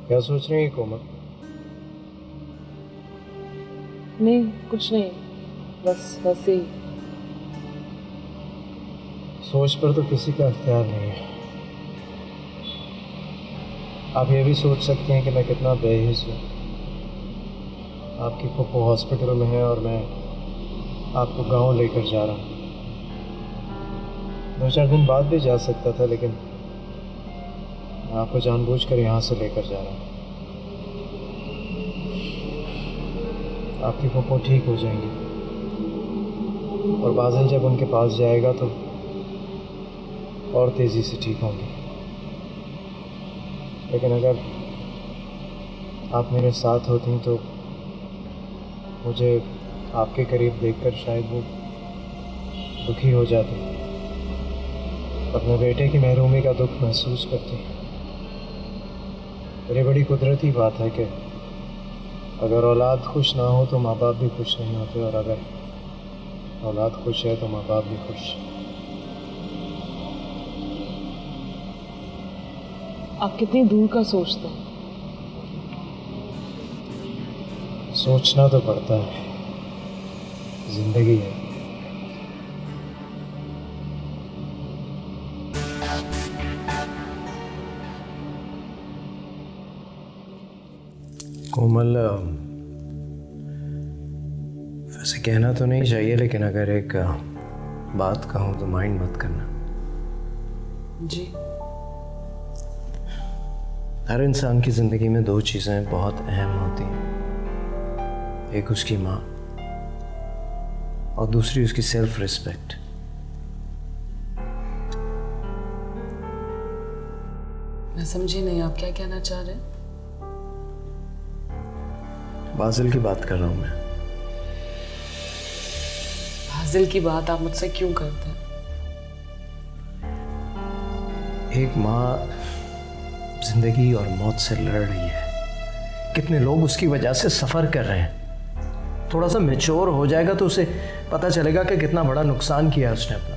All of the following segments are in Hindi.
क्या सोच रही है कोमल? नहीं, कुछ नहीं, बस वैसे ही। सोच पर तो किसी का अख्तियार नहीं है। आप ये भी सोच सकते हैं कि मैं कितना बेहिस हूँ। आपकी फूफो हॉस्पिटल में है और मैं आपको गांव लेकर जा रहा हूँ। 2-4 दिन बाद भी जा सकता था, लेकिन मैं आपको जानबूझकर यहाँ से लेकर जा रहा हूँ। आपकी फूफो ठीक हो जाएंगी और बादल जब उनके पास जाएगा तो और तेज़ी से ठीक होंगी। लेकिन अगर आप मेरे साथ होती तो मुझे आपके करीब देखकर शायद वो दुखी हो जाती, अपने बेटे की महरूमी का दुख महसूस करती। ये बड़ी कुदरती बात है कि अगर औलाद खुश ना हो तो माँ बाप भी खुश नहीं होते, और अगर औलाद खुश है तो माँ बाप भी खुश। आप कितनी दूर का सोचते हैं। सोचना तो पड़ता है, जिंदगी है। कोमल, वैसे कहना तो नहीं चाहिए, लेकिन अगर एक बात कहूँ तो माइंड मत करना। जी। हर इंसान की ज़िंदगी में 2 चीज़ें बहुत अहम होती हैं। एक उसकी माँ और दूसरी उसकी सेल्फ रिस्पेक्ट। मैं समझी नहीं, आप क्या कहना चाह रहे हैं? बाजिल की बात कर रहा हूँ मैं। फाजिल की बात आप मुझसे क्यों करते हैं? एक माँ जिंदगी और मौत से लड़ रही है। कितने लोग उसकी वजह से सफ़र कर रहे हैं। थोड़ा सा मैच्योर हो जाएगा तो उसे पता चलेगा कि कितना बड़ा नुकसान किया उसने अपना।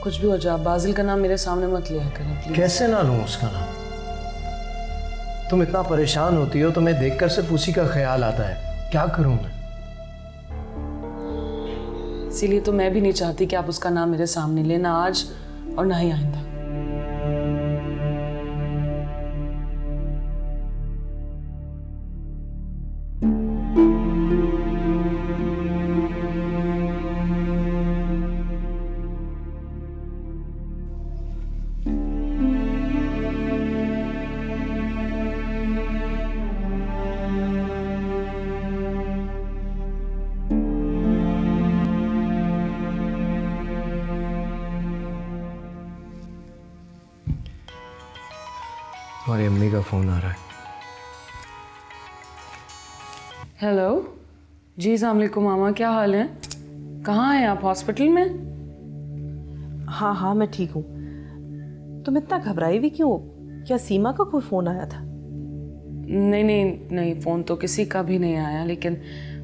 कुछ भी हो जाए, आप बाजिल का नाम मेरे सामने मत लिया करें प्लीज। कैसे ना लूँ उसका नाम? तुम इतना परेशान होती हो तो मैं देखकर सिर्फ उसी का ख्याल आता है। क्या करूं मैं? इसीलिए तो मैं भी नहीं चाहती कि आप उसका नाम मेरे सामने लें, ना आज और ना ही आइंदा। तुम्हारी अम्मी का फ़ोन आ रहा है। हेलो जी, अस्सलाम वालेकुम मामा, क्या हाल है? कहाँ हैं आप? हॉस्पिटल में? हाँ हाँ, मैं ठीक हूँ। तुम इतना घबराई हुई क्यों? क्या सीमा का कोई फ़ोन आया था? नहीं नहीं नहीं, फ़ोन तो किसी का भी नहीं आया, लेकिन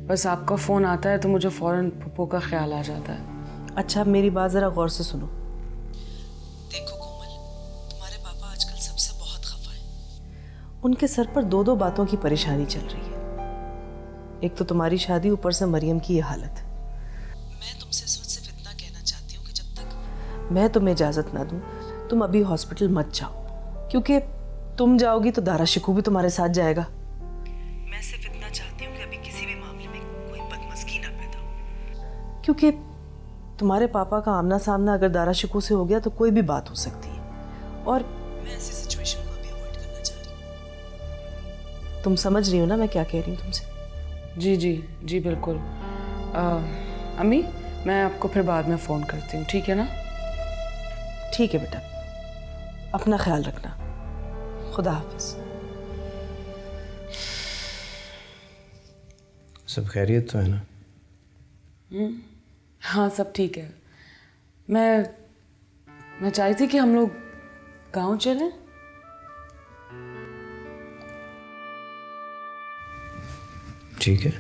बस आपका फ़ोन आता है तो मुझे फ़ौरन पप्पू का ख्याल आ जाता है। अच्छा, मेरी बात ज़रा गौर से सुनो। देखो कोमल, तुम्हारे पापा आजकल सबसे बहुत खफा हैं। उनके सर पर 2-2 बातों की परेशानी चल रही है। एक तो तुम्हारी शादी, ऊपर से मरियम की ये हालत। मैं तुमसे इस वक्त सिर्फ इतना कहना चाहती हूँ कि जब तक मैं तुम्हें इजाज़त ना दूँ, तुम अभी हॉस्पिटल मत जाओ, क्योंकि तुम जाओगी तो दारा शिकू भी तुम्हारे साथ जाएगा। मैं सिर्फ इतना चाहती हूँ कि अभी किसी भी मामले में कोई बदमज़गी ना पैदा हो, क्योंकि तुम्हारे पापा का आमना सामना अगर दारा शिकू से हो गया तो कोई भी बात हो सकती है, और मैं ऐसी सिचुएशन को अभी अवॉइड करना चाह रही हूँ। तुम समझ रही हो ना मैं क्या कह रही हूँ तुमसे? जी जी जी बिल्कुल। अम्मी, मैं आपको फिर बाद में फ़ोन करती हूँ, ठीक है ना? ठीक है बेटा, अपना ख्याल रखना। खुदा हाफिज। सब खैरियत तो है ना? हाँ, सब ठीक है। मैं चाहती थी कि हम लोग गांव चलें। ठीक है।